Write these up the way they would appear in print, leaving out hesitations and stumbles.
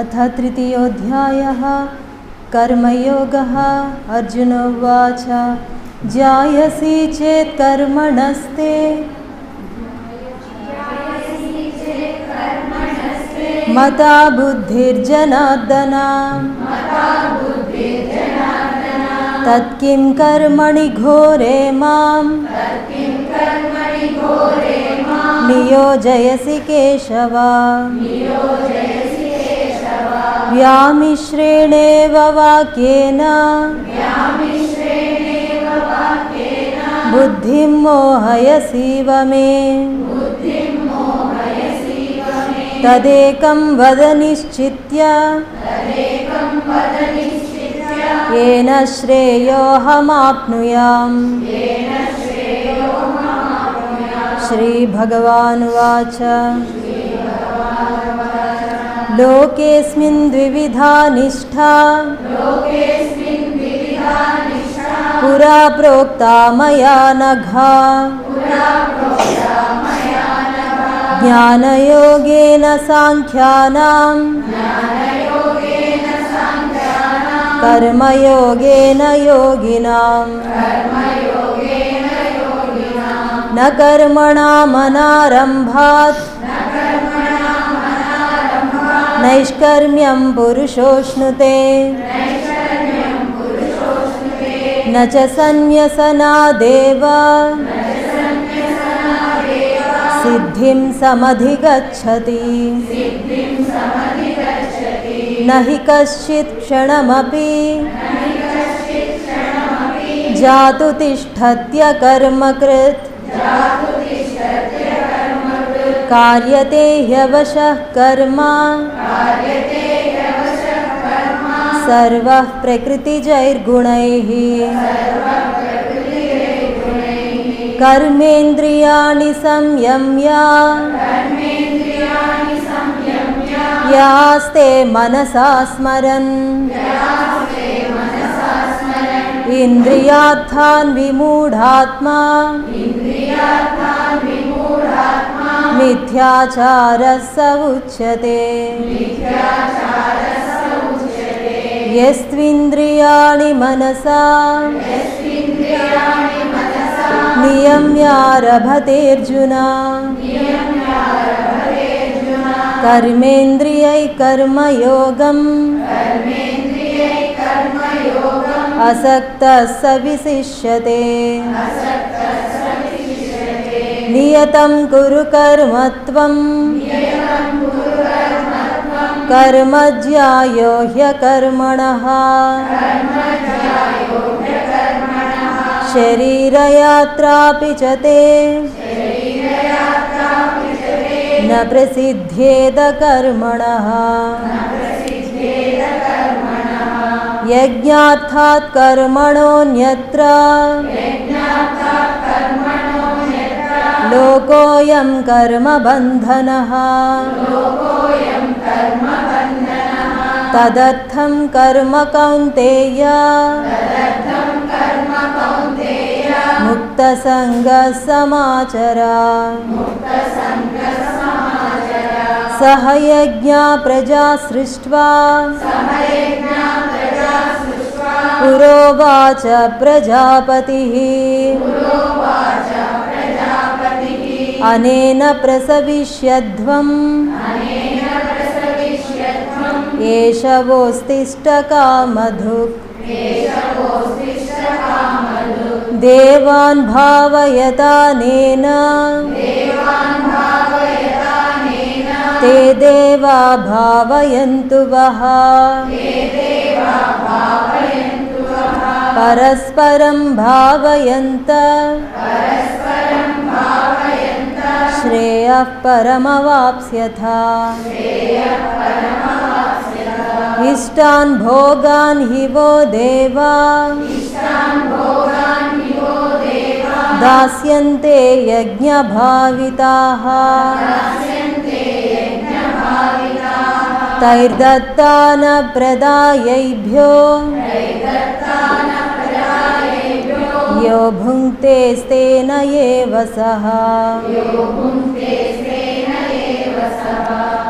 अथ तृतीयोऽध्यायः कर्मयोगः। अर्जुन उवाच जायसि चेत् कर्मणस्ते मता बुद्धिर्जनार्दन तत्किं कर्मणि घोरे मां नियोजयसि केशव। व्यामिश्रेणेव वाक्येन बुद्धिं मोहयसीव मे तदेकं वद निश्चित्य येन श्रेयोऽहमाप्नुयाम्। श्रीभगवानुवाच लोकेऽस्मिन् द्विविधा निष्ठा पुरा प्रोक्ता मया नघा ज्ञानयोगेन साङ्ख्यानां कर्मयोगेन योगिनाम्। न कर्मणामनारम्भात् नैष्कर्म्यं पुरुषोऽश्नुते न च सन्न्यसनादेव सिद्धिं समधिगच्छति। न हि कश्चित् क्षणमपि जातु तिष्ठत्य कर्मकृत् कार्यते ह्यवशः कर्म सर्वः प्रकृतिजैर्गुणैः। कर्मेन्द्रियाणि संयम्य यास्ते मनसा स्मरन् इन्द्रियार्थान् विमूढात्मा मिथ्याचारः स उच्यते। यस्त्विन्द्रियाणि मनसा नियम्यारभतेऽर्जुन कर्मेन्द्रियैः कर्मयोगम् असक्तः स विशिष्यते। नियतं कुरु कर्म त्वं कर्म ज्यायो ह्यकर्मणः शरीरयात्रापि च ते न प्रसिद्ध्येद कर्मणः। यज्ञार्थात् कर्मणोऽन्यत्र लोकोऽयं कर्मबन्धनः तदर्थं कर्म कौन्तेय मुक्तसङ्गः समाचर। सह यज्ञा प्रजा सृष्ट्वा पुरोवाच प्रजापतिः अनेन प्रसविष्यध्वम् एष वोस्तिष्ठकामधुक्। देवान् भावयतानेन ते देवा भावयन्तु वः। परस्परं भावयन्त श्रेयः परमवाप्स्यथ। इष्टान् भोगान् हि वो देवा दास्यन्ते यज्ञभाविताः तैर्दत्तान प्रदायैभ्यो यो भुङ्क्ते स्तेन एव सः।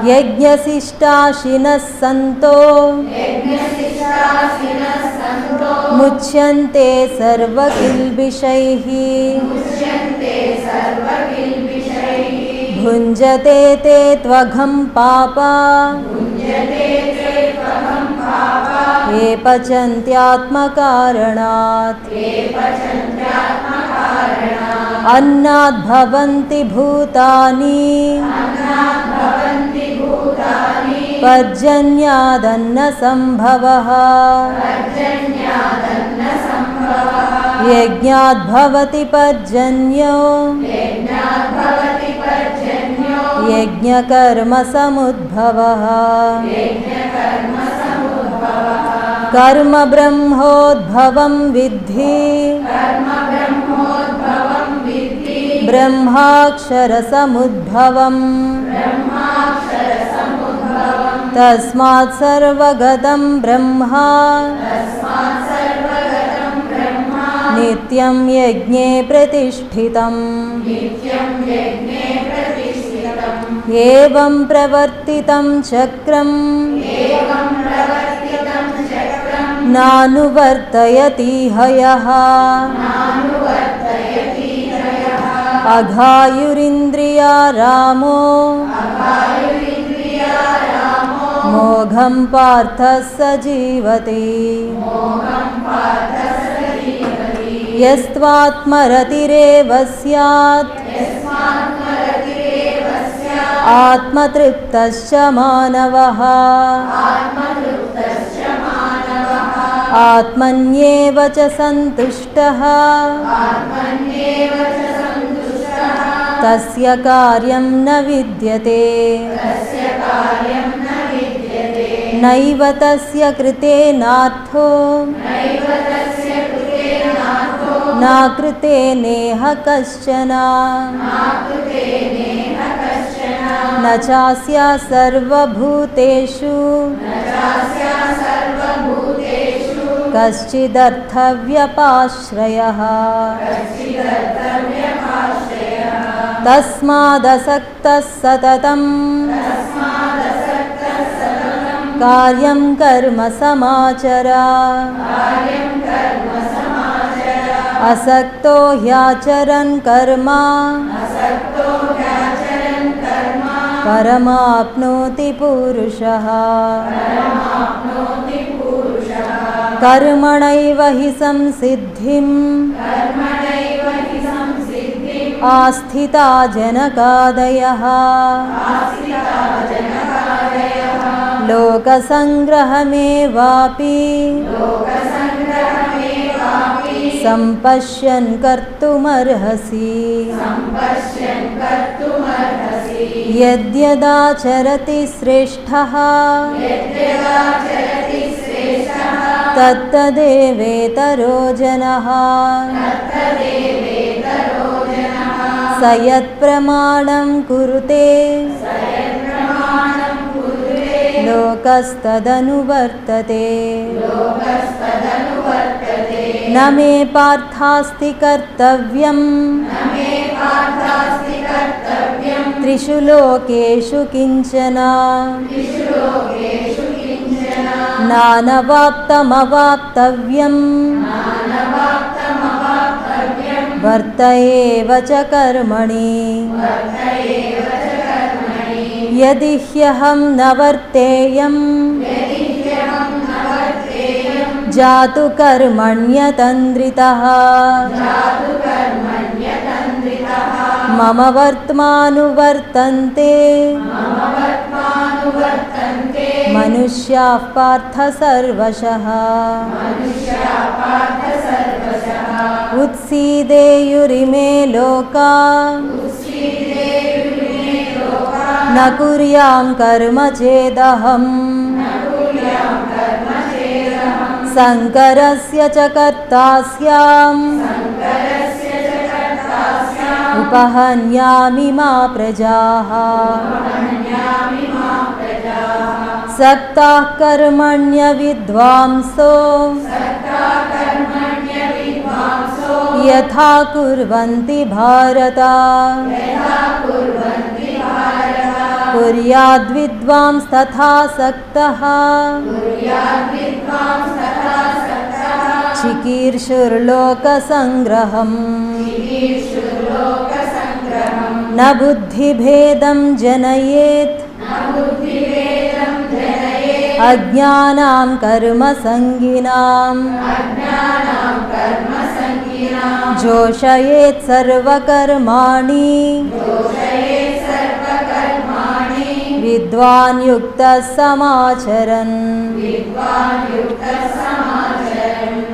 यज्ञशिष्टाशिनः सन्तो मुच्यन्ते सर्वकिल्बिषैः भुञ्जते ते त्वघं पापा ये पचन्त्यात्मकारणात् अन्नाद् भवन्ति भूतानि पर्जन्यादन्नसम्भवः यज्ञाद् भवति पर्जन्यो यज्ञकर्मसमुद्भवः कर्म ब्रह्मोद्भवं विद्धि ब्रह्माक्षरसमुद्भवम् तस्मात् सर्वगतं ब्रह्मा नित्यं यज्ञे प्रतिष्ठितम् एवं प्रवर्तितं चक्रम् नानुवर्तयति हयः अघायुरिन्द्रिया रामो मोघं पार्थः स जीवति यस्त्वात्मरतिरेव स्यात् आत्मतृप्तश्च मानवः आत्मन्येव च सन्तुष्टः तस्य कार्यं न विद्यते नैव तस्य कृतेनार्थो नाकृते नेह कश्चन न चास्य सर्वभूतेषु कश्चिदर्थव्यपाश्रयः तस्मादसक्तः सततं कार्यं कर्म समाचर असक्तो ह्याचरन् कर्म परमाप्नोति पुरुषः कर्मणैव हि संसिद्धिम् आस्थिता जनकादयः लोकसङ्ग्रहमेवापि सम्पश्यन् कर्तुमर्हसि यद्यदाचरति श्रेष्ठः तत्तदेवेतरो जनः स यत्प्रमाणं कुरुते लोकस्तदनुवर्तते न मे पार्थास्ति कर्तव्यम् त्रिषु लोकेषु किञ्चन नानवाप्तमवाप्तव्यम् वर्त एव च कर्मणि यदि ह्यहं न वर्तेयम् जातु कर्मण्यतन्द्रितः मम वर्त्मानुवर्तन्ते मनुष्याः पार्थ सर्वशः उत्सीदेयुरिमे लोका न कुर्यां कर्म चेदहम् शङ्करस्य च कर्ता स्याम् उपहन्यामि मा प्रजाः सक्ताः कर्मण्य विद्वांसो यथा कुर्वन्ति भारत कुर्याद्विद्वांस्तथासक्तः चिकीर्षुर्लोकसङ्ग्रहम् न बुद्धिभेदं जनयेत् अज्ञानां कर्मसङ्गिनाम् जोषयेत् सर्वकर्माणि विद्वान् युक्तः समाचरन्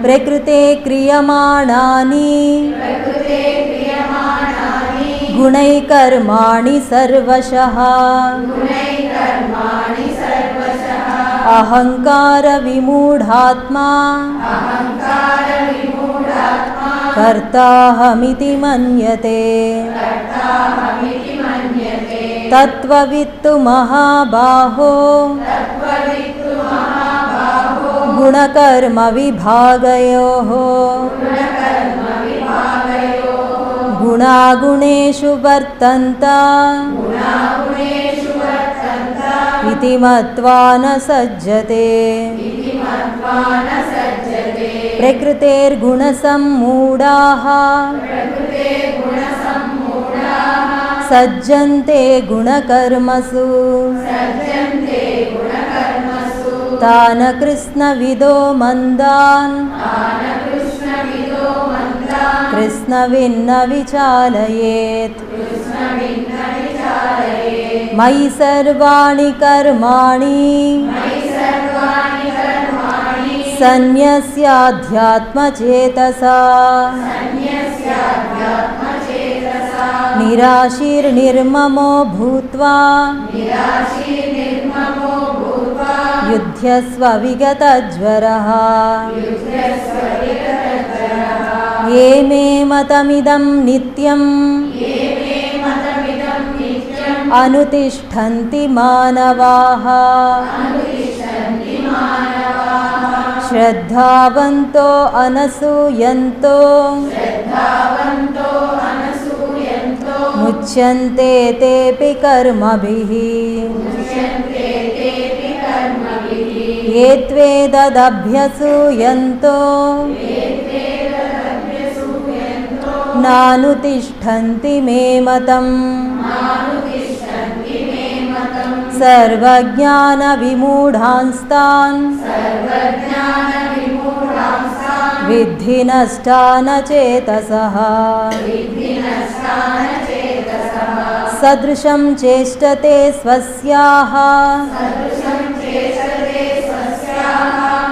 प्रकृते क्रियमाणानि गुणैः कर्माणि सर्वशः अहङ्कारविमूढात्मा कर्ताहमिति मन्यते तत्त्ववित्तु महाबाहो गुणकर्मविभागयोः गुणागुणेषु वर्तन्त इति मत्वा न सज्जते प्रकृतेर्गुणसम्मूढाः सज्जन्ते गुणकर्मसु तान् कृत्स्नविदो मन्दान् कृत्स्नविन्न विचालयेत् मयि सर्वाणि कर्माणि सन्न्यस्याध्यात्मचेतसा निराशीर्निर्ममो भूत्वा युध्यस्व विगतज्वरः ये मे मतमिदं नित्यम् अनुतिष्ठन्ति मानवाः श्रद्धावन्तो अनसूयन्तो मुच्यन्ते तेऽपि कर्मभिः ये त्वेतदभ्यसूयन्तो नानुतिष्ठन्ति मे मतम् सर्वज्ञानविमूढांस्तान् विद्धि नष्टान् चेतसः सदृशं चेष्टते स्वस्याः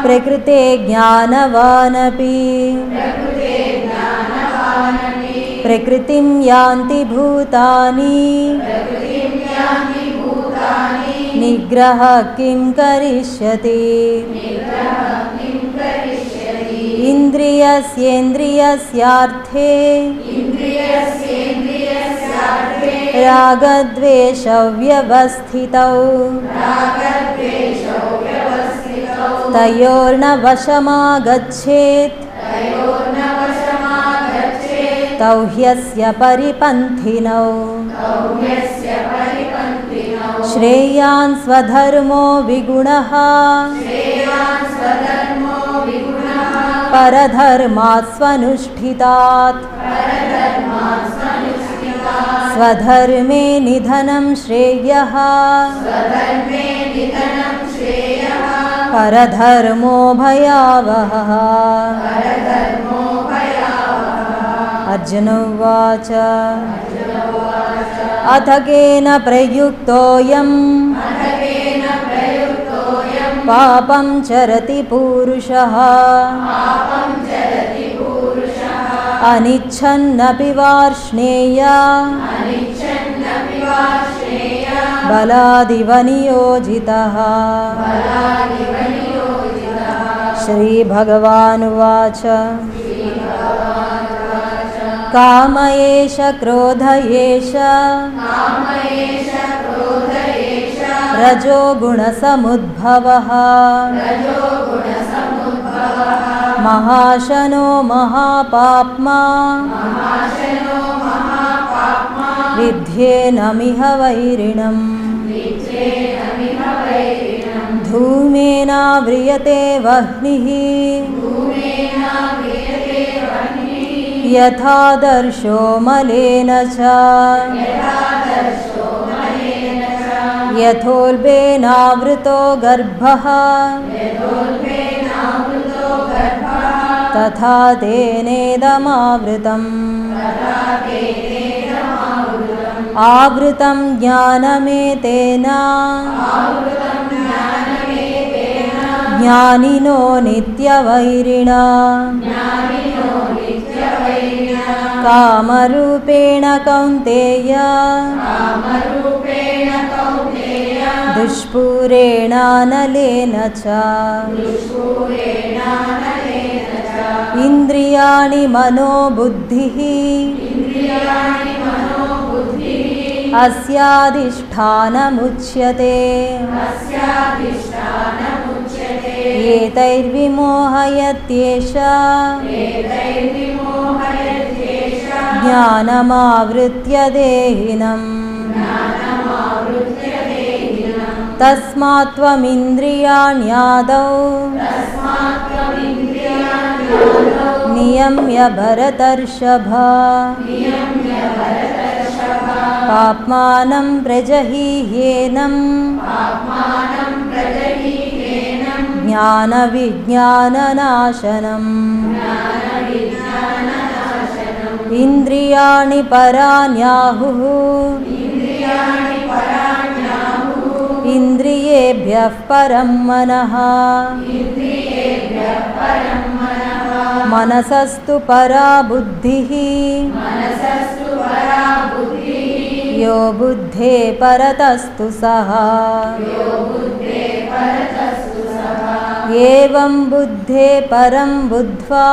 प्रकृते ज्ञानवानपि प्रकृतिं यान्ति भूतानि निग्रह किं करिष्यति इन्द्रियस्येन्द्रियस्यार्थे रागद्वेषव्यवस्थितौ तयोर्न वशमागच्छेत् तौ ह्यस्य परिपन्थिनौ श्रेयान् स्वधर्मो विगुणः परधर्मात् स्वनुष्ठितात् स्वधर्मे निधनं श्रेयः परधर्मो भयावहः अर्जुन उवाच अथ केन प्रयुक्तोऽयं पापं चरति पूरुषः अनिच्छन्नपि वार्ष्णेय बलादिव नियोजितः श्रीभगवानुवाच काम एष क्रोध एष रजो गुणसमुद्भवः महाशनो महापाप्मा विद्येनमिह वैरिणम् धूमेनाव्रियते वह्निः यथादर्शो मलेन च यथोल्बेनावृतो गर्भः तथा तेनेदमावृतम् आवृतं ज्ञानमेतेन ज्ञानिनो नित्यवैरिणा कामरूपेण कौन्तेय दुष्पूरेणानलेन च इन्द्रियाणि मनोबुद्धिः अस्याधिष्ठानमुच्यते एतैर्विमोहयत्येष ज्ञानमावृत्य देहिनम् तस्मात् त्वमिन्द्रियाण्यादौ नियम्य भरतर्षभ पाप्मानं प्रजहीह्येनं ज्ञानविज्ञाननाशनम् इन्द्रियाणि पराण्याहुः इन्द्रियेभ्यः परं मनः मनसस्तु परा बुद्धिः यो बुद्धे परतस्तु सः एवं बुद्धे परं बुद्ध्वा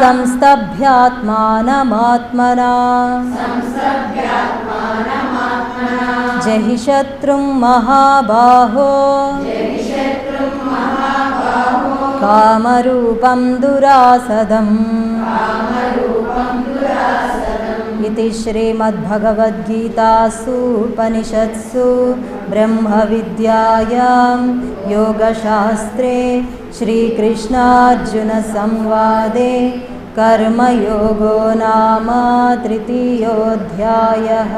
संस्तभ्यात्मानमात्मना जहि शत्रुं महाबाहो कामरूपं दुरासदम् इति श्रीमद्भगवद्गीतासु उपनिषत्सु ब्रह्मविद्यायां योगशास्त्रे श्रीकृष्णार्जुनसंवादे कर्मयोगो नाम तृतीयोऽध्यायः।